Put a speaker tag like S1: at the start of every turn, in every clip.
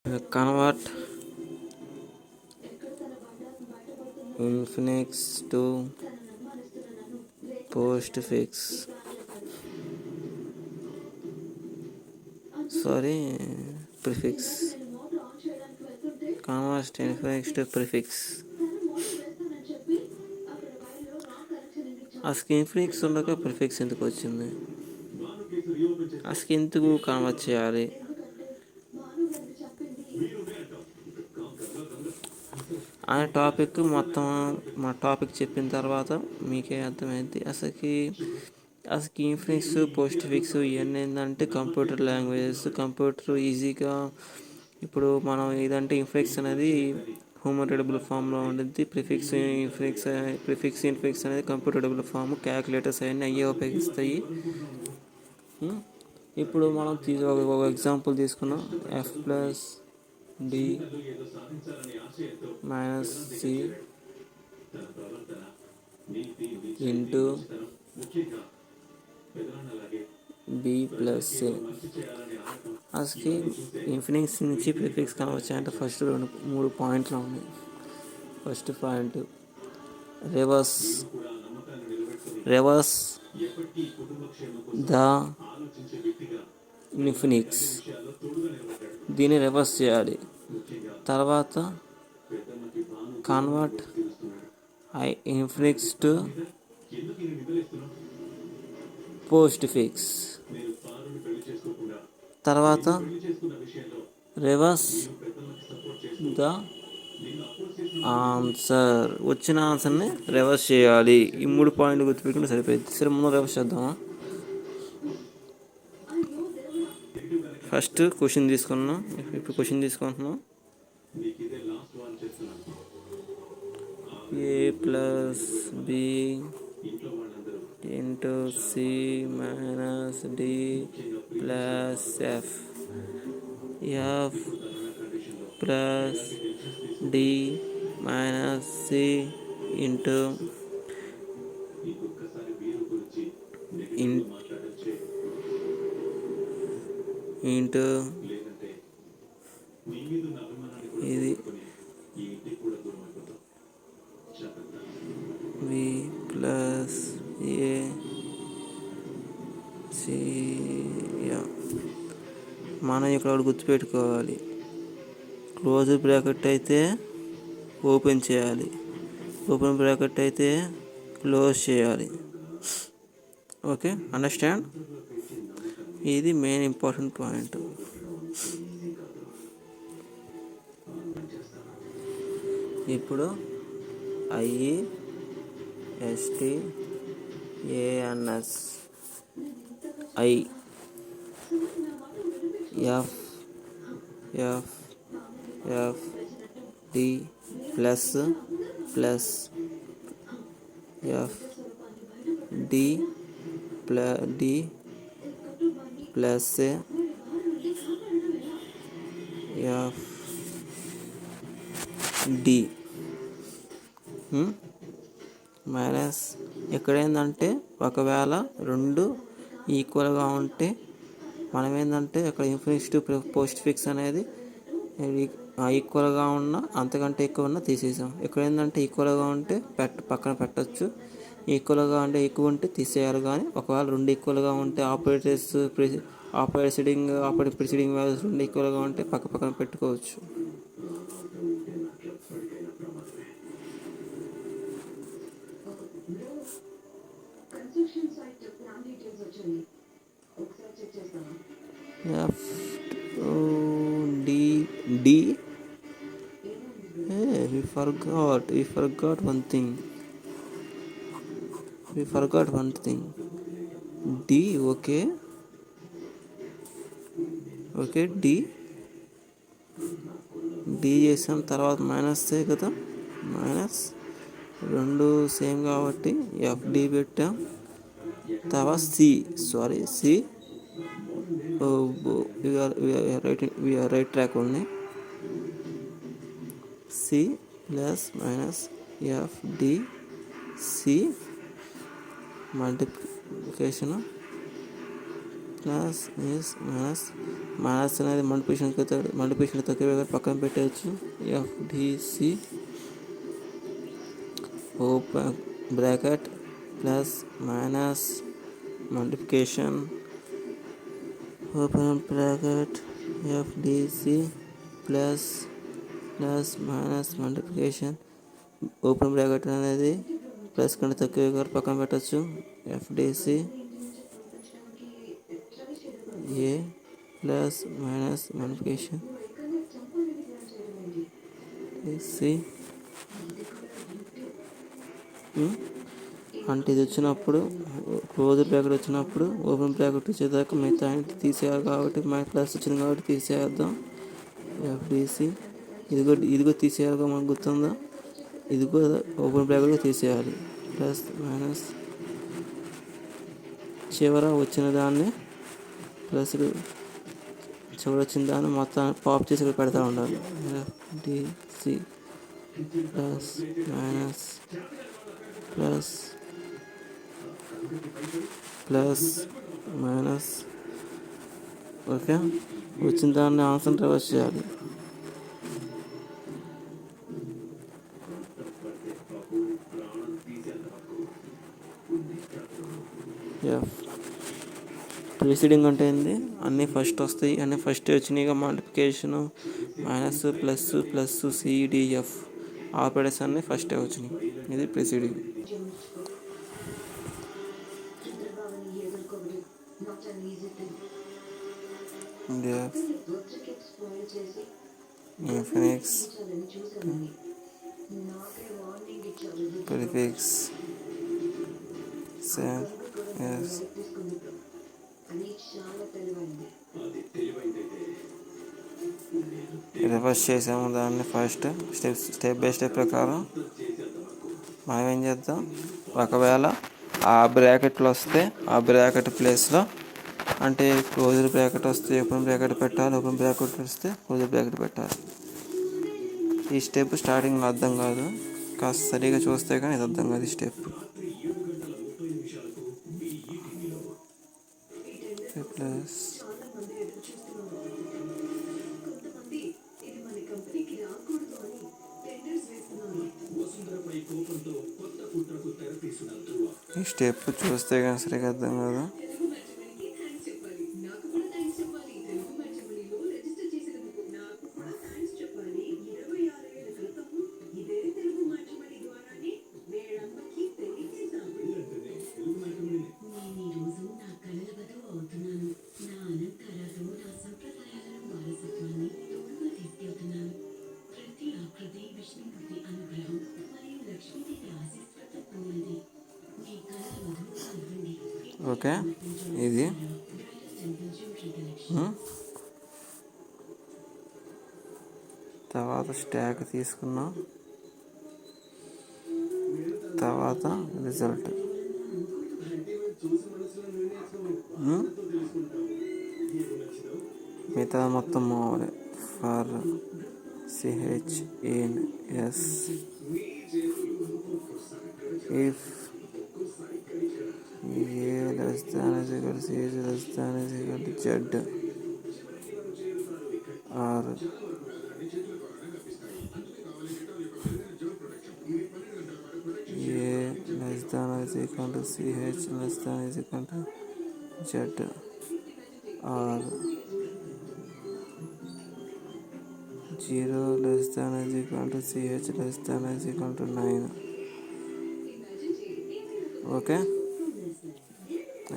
S1: Convert infix to postfix. Prefix. Convert infix to prefix. అసలు Infinix ఉండక prefix ఎందుకు వచ్చింది? అసలు ఎందుకు కన్వర్ట్ చేయాలి అనే టాపిక్ మొత్తం మా టాపిక్ చెప్పిన తర్వాత మీకే అర్థమైంది. అసలు ఇన్ఫినిక్స్ పోస్ట్ ఫిక్స్ ఇవన్నీ ఏంటంటే కంప్యూటర్ లాంగ్వేజెస్. కంప్యూటర్ ఈజీగా ఇప్పుడు మనం ఏదంటే ఇన్ఫినిక్స్ అనేది హ్యూమన్ రీడబుల్ ఫామ్లో ఉంటుంది. ప్రిఫిక్స్ ఇన్ఫినిక్స్ అనేది కంప్యూటర్ రీడబుల్ ఫామ్. క్యాలిక్యులేటర్స్ అవన్నీ అయ్యే ఉపయోగిస్తాయి. ఇప్పుడు మనం ఒక ఎగ్జాంపుల్ తీసుకున్నాం. f plus d minus c into b plus c. అసలు ఇన్ఫినిక్స్ నుంచి ప్రిఫిక్స్ కన్వర్ట్ చేయాలంటే ఫస్ట్ 3 పాయింట్లు ఉన్నాయి. First point reverse the Infinix. దీన్ని రివర్స్ చేయాలి. తర్వాత convert Infinix to post fix. తర్వాత రివర్స్ ద ఆన్సర్. వచ్చిన ఆన్సర్ని రివర్స్ చేయాలి. ఈ 3 పాయింట్లు గుర్తుపెట్టుకుంటే సరిపోయింది. సరే, ముందు రివర్స్ చేద్దామా? ఫస్ట్ క్వశ్చన్ తీసుకున్నాం. ఇప్పుడు క్వశ్చన్ తీసుకుంటున్నాం. a plus b into c minus d plus f plus d minus c into ఇది b ప్లస్ a c. మనం ఇక్కడ గుర్తుపెట్టుకోవాలి. క్లోజ్ బ్రాకెట్ అయితే ఓపెన్ చేయాలి, ఓపెన్ బ్రాకెట్ అయితే క్లోజ్ చేయాలి. Okay, understand? ఇది మెయిన్ ఇంపార్టెంట్ పాయింట్. ఇప్పుడు IESTANS IFFD plus FD plus FD minus. ఇక్కడ ఏంటంటే ఒకవేళ 2 ఈక్వల్గా ఉంటే మనం ఏంటంటే ఇక్కడ ఇన్ఫినిక్స్ టు పోస్ట్ ఫిక్స్ అనేది ఈక్వల్గా ఉన్న అంతకంటే ఎక్కువ ఉన్న తీసేసాం. ఇక్కడ ఏంటంటే ఈక్వల్గా ఉంటే పక్కన పెట్టచ్చు, ఈక్వల్గా అంటే ఎక్కువ ఉంటే తీసేయాలి. కానీ ఒకవేళ 2 ఈక్వల్గా ఉంటే ప్రిసీడింగ్ వాల్యూస్ 2 ఈక్వల్గా ఉంటే పక్కన పెట్టుకోవచ్చు. D. Hey, we forgot one thing. D. Okay, D చేసాం. తర్వాత మైనస్ కదా, మైనస్ 2 సేమ్ కాబట్టి FD పెట్టాం. తర్వాత C. we are right track only. C plus minus FD C multiplication plus is minus minus అనేది మల్టిప్లికేషన్ తక్కువ పక్కన పెట్టవచ్చు. FDC open bracket plus minus multiplication open bracket FDC plus minus multiplication open bracket అనేది plus కంటే తక్కువ పక్కన పెట్టచ్చు. FDC ఏ plus minus multiplication C అంటే ఇది వచ్చినప్పుడు క్లోజ్ బ్రాకెట్ వచ్చినప్పుడు ఓపెన్ బ్రాకెట్ వచ్చేదాకా మిగతా తీసేయాలి కాబట్టి మనకి ప్లస్ వచ్చింది కాబట్టి తీసేద్దాం. ఎఫ్డిసి ఇదిగో తీసేయాలిగా మనకు గుర్తుందా, ఇదిగో ఓపెన్ బ్రాకెట్లో తీసేయాలి. ప్లస్ మైనస్ చివర వచ్చిన దాన్ని ప్లస్ చివర వచ్చిన దాన్ని మొత్తం పాప్ చేసి ఇక్కడ పెడతా ఉండాలి. FDC plus minus plus minus okay. వచ్చిన దాన్ని ఆన్సర్ రివర్స్ చేయాలి. ప్రిసీడింగ్ అంటే ఏంది, అన్నీ ఫస్ట్ వస్తాయి, అన్నీ ఫస్ట్ వచ్చినాయిగా. Multiplication minus plus CDF operators అన్నీ ఫస్టే వచ్చినాయి. ఇది preceding. Infix prefix same as reverse చేసాము దాన్ని. ఫస్ట్ స్టెప్ బై స్టెప్ ప్రకారం మనం ఏం చేద్దాం, ఒకవేళ ఆ బ్రాకెట్లు వస్తే ఆ బ్రాకెట్ ప్లేస్లో అంటే క్లోజర్ బ్రాకెట్ వస్తే ఓపెన్ బ్రాకెట్ పెట్టాలి, ఓపెన్ బ్రాకెట్ వస్తే క్లోజర్ బ్రాకెట్ పెట్టాలి. ఈ స్టెప్ స్టార్టింగ్లో అర్థం కాదు, కాస్త సరిగా చూస్తే కానీ ఇది అర్థం కాదు. ఈ స్టెప్ ప్లస్ ఈ స్టెప్ చూస్తే కానీ సరిగా అర్థం కాదు. ఓకే, ఇది తర్వాత స్టాక్ తీసుకున్నాం, తర్వాత రిజల్ట్. మిగతా మొత్తం మామూలే. For CH in S if A less than is equal to CH less than is equal to Z or A less than is equal to CH less than is equal to Z or 0 less than is equal to CH less than is equal to 9. Okay,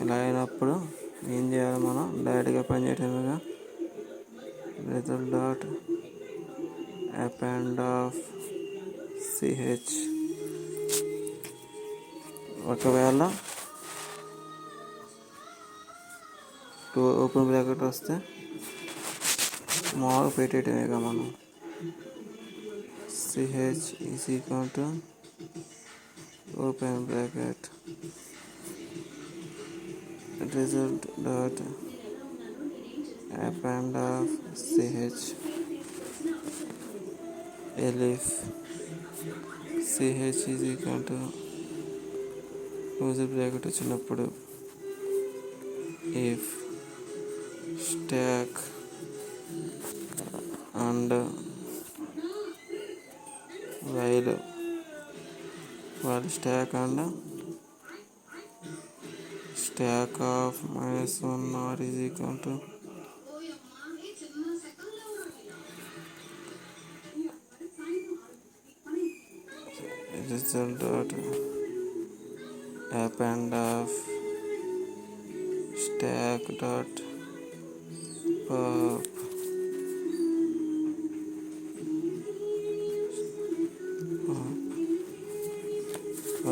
S1: ఇలా అయినప్పుడు ఏం చేయాలి, మనం డైరెక్ట్గా పనిచేయటమేగా. Result dot append of CH. ఒకవేళ open bracket వస్తే మామూలుగా పెట్టేయటమేగా మనం. CH is equal to open bracket result dot append of ch elif ch is equal to closure bracket వచ్చినప్పుడు if stack and while stack and stack of -1 r is equal to result dot append of stack dot pop.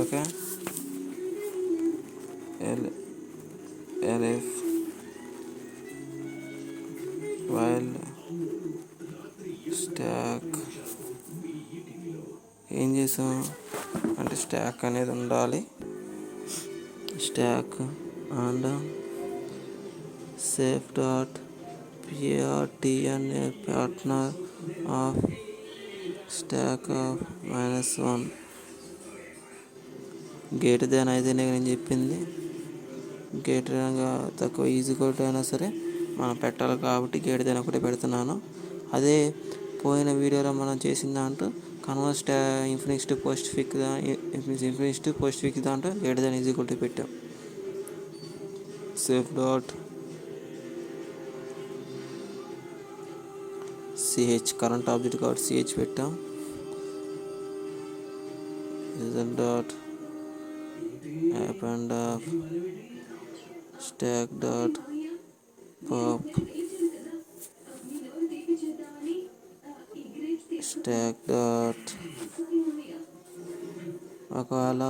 S1: Okay, elif while stack ఏం చేసాం అంటే stack అనేది ఉండాలి. Stack and self dot PRT అనే partner of stack of -1 gate దాని అయితేనే నేను చెప్పింది. గేట్ తక్కువ ఈజీ కోట్ అయినా సరే మనం పెట్టాలి కాబట్టి గేట్ దాని ఒకటే పెడుతున్నాను. అదే పోయిన వీడియోలో మనం చేసిన దాంట్లో convert Infinix to post fix దాంట్లో గేట్ దాని ఈజీ కోట్ పెట్టాం. Safe dot CH current object కాబట్టి సిహెచ్ పెట్టాం. Result dot append of stack dot pop stack dot ఒకవేళ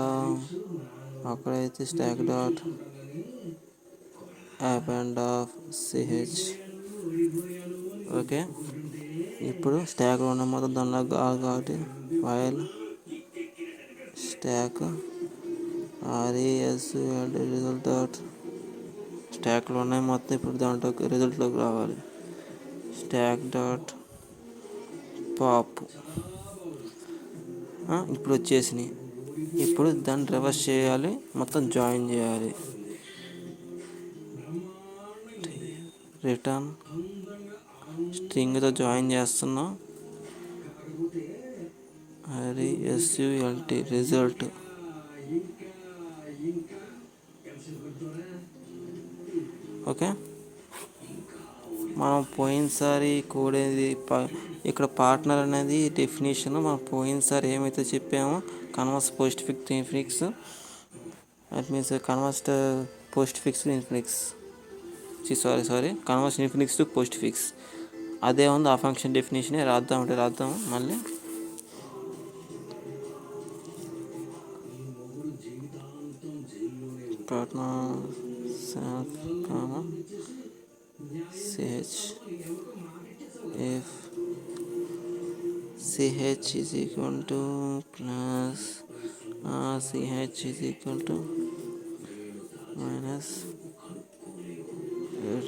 S1: అక్కడైతే stock dot append of ch. Okay, ఇప్పుడు స్టాక్ ఉన్న మొత్తం దానిలో కాదు కాబట్టి వైల్ స్టాక్ రిజల్ట్ డాట్ స్టాక్లో ఉన్నాయి మొత్తం ఇప్పుడు దాంట్లోకి రిజల్ట్లోకి రావాలి. స్టాక్ డాట్ పాప్ ఇప్పుడు వచ్చేసినాయి. ఇప్పుడు దాన్ని రివర్స్ చేయాలి, మొత్తం జాయిన్ చేయాలి. రిటర్న్ స్ట్రింగ్తో జాయిన్ చేస్తున్నాం. RESULT result. ఓకే, మనం పోయినసారి కోడ్ ఏది ఇక్కడ పార్ట్నర్ అనేది డెఫినేషన్ మనం పోయినసారి ఏమైతే చెప్పామో converse postfix infix that means converse postfix infix converse infix to postfix అదే ఉంది. ఆ ఫంక్షన్ డెఫినేషనే రాద్దాము మళ్ళీ. Partner self comma ch if ch is equal to plus ch is equal to minus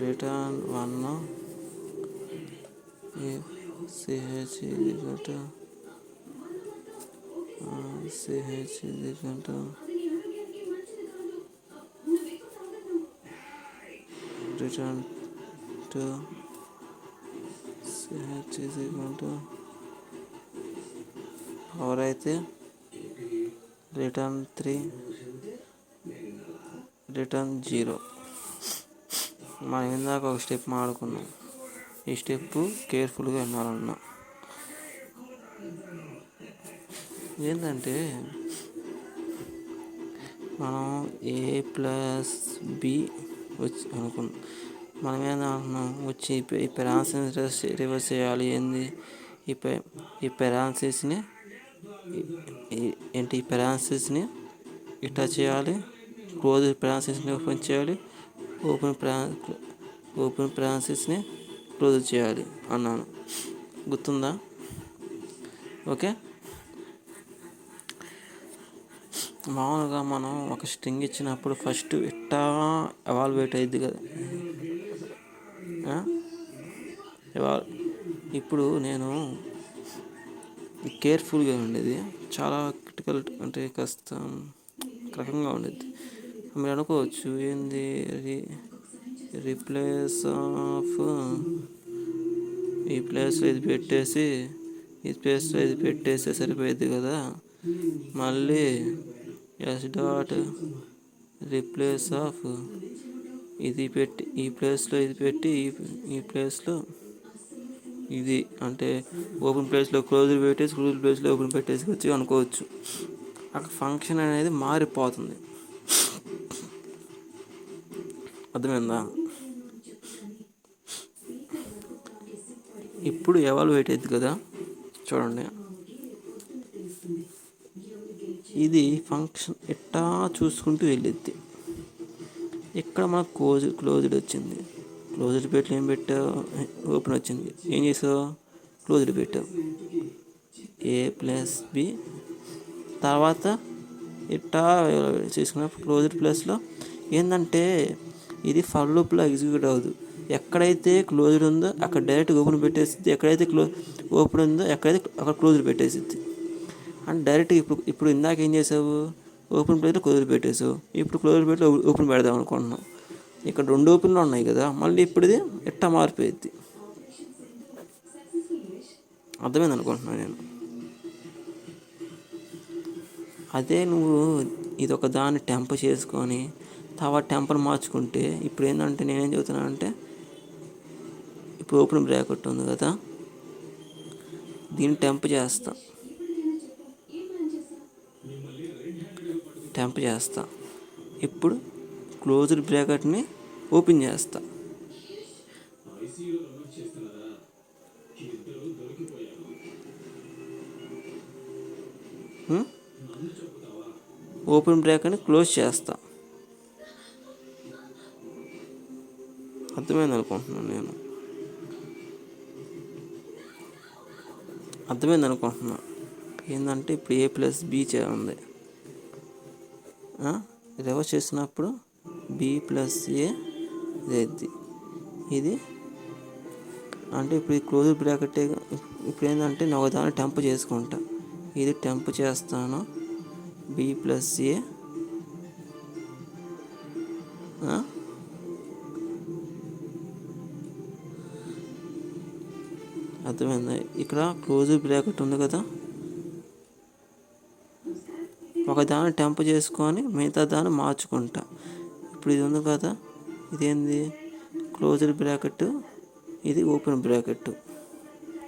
S1: return 1 if ch is equal to return to ch is equal to or అయితే return 3 return 0. మనం ఇందాక ఒక step మాడుకున్నాం. ఈ step కేర్ఫుల్గా వినాలన్నా ఏంటంటే మనం a+b వచ్చి అనుకున్నాం. మనం ఏమనుకున్నాం వచ్చి ఈ పెరాన్సిస్ రివర్స్ చేయాలి. ఏంది ఈ పెరాన్సిస్ని ఏంటి ఈ పెరాన్సిస్ని ఇట్లా చేయాలి, క్లోజ్ పెరాన్సిస్ని ఓపెన్ చేయాలి, ఓపెన్ పెరాన్సిస్ని క్లోజ్ చేయాలి అన్నాను, గుర్తుందా? ఓకే, మామూలుగా మనం ఒక స్ట్రింగ్ ఇచ్చినప్పుడు ఫస్ట్ ఇట్టా ఎవాల్యుయేట్ అయ్యిద్ది కదా. ఇప్పుడు నేను కేర్ఫుల్గా ఉండేది చాలా క్రిటికల్ అంటే కాస్త రకంగా ఉండేది. మీరు అనుకోవచ్చు ఏంది రీప్లేస్ ఆఫ్ ఈ ప్లేస్లో ఇది పెట్టేసి ఈ ప్లేస్లో ఇది పెట్టేస్తే సరిపోయింది కదా. మళ్ళీ ఎస్ డాట్ రీప్లేస్ ఆఫ్ ఇది పెట్టి ఈ ప్లేస్లో ఇది పెట్టి ఈ ప్లేస్లో ఇది అంటే ఓపెన్ ప్లేస్లో క్లోజర్ పెట్టేసి క్లోజ్ ప్లేస్లో ఓపెన్ పెట్టేసి వచ్చి అనుకోవచ్చు. అక్కడ ఫంక్షన్ అనేది మారిపోతుంది. అర్థమైందా? ఇప్పుడు ఎవాల్యుయేట్ అయింది కదా, చూడండి. ఇది ఫంక్షన్ ఎట్టా చూసుకుంటూ వెళ్ళిద్ది. ఇక్కడ మనకు క్లోజ్డ్ వచ్చింది. క్లోజ్డ్ పెట్టి ఏం పెట్టావు, ఓపెన్ వచ్చింది. ఏం చేసావు, క్లోజ్డ్ పెట్టావు. A+B తర్వాత ఇట్టా చేసుకున్నప్పుడు క్లోజ్డ్ ప్లస్లో ఏంటంటే ఇది ఫర్ లూప్లో ఎగ్జిక్యూట్ అవ్వదు. ఎక్కడైతే క్లోజ్డ్ ఉందో అక్కడ డైరెక్ట్గా ఓపెన్ పెట్టేసిద్ది, ఎక్కడైతే ఓపెన్ ఉందో అక్కడ క్లోజ్డ్ పెట్టేసిద్ది. అండ్ డైరెక్ట్గా ఇప్పుడు ఇందాక ఏం చేసావు, ఓపెన్ ప్లేస్లో క్లోజ్ పెట్టేసావు. ఇప్పుడు క్లోజ్ ప్లేస్లో ఓపెన్ పెడదాం అనుకుంటున్నాం. ఇక్కడ 2 ఓపెన్లు ఉన్నాయి కదా, మళ్ళీ ఇప్పుడు ఇది ఎట్టా మారిపోయిద్ది. అర్థమైంది అనుకుంటున్నాను నేను. అదే నువ్వు ఇది ఒక దాన్ని టెంప్ చేసుకొని తర్వాత టెంపర్ మార్చుకుంటే ఇప్పుడు ఏంటంటే నేనేం చెబుతున్నానంటే ఇప్పుడు ఓపెన్ బ్రాకెట్ ఉంది కదా, దీన్ని టెంప్ చేస్తా. ఇప్పుడు క్లోజ్డ్ బ్రాకెట్ని ఓపెన్ చేస్తా. ఓపెన్ బ్రాకెట్ని క్లోజ్ చేస్తా. అర్థమైంది అనుకుంటున్నాను నేను. ఏంటంటే ఇప్పుడు A+B ఉంది. రివర్స్ చేసినప్పుడు B+A ఇది ఇది అంటే ఇప్పుడు ఈ క్లోజ్ బ్రాకెట్. ఇప్పుడు ఏంటంటే నేను ఒకదాన్ని టెంప్ చేసుకుంటా. ఇది టెంప్ చేస్తాను B+A. అర్థమైంది. ఇక్కడ క్లోజ్ బ్రాకెట్ ఉంది కదా, ఒకదాన్ని టెంప్ చేసుకొని మిగతా దాన్ని మార్చుకుంటా. ఇప్పుడు ఇది ఉంది కదా, ఇదేంది క్లోజ్డ్ బ్రాకెట్, ఇది ఓపెన్ బ్రాకెట్.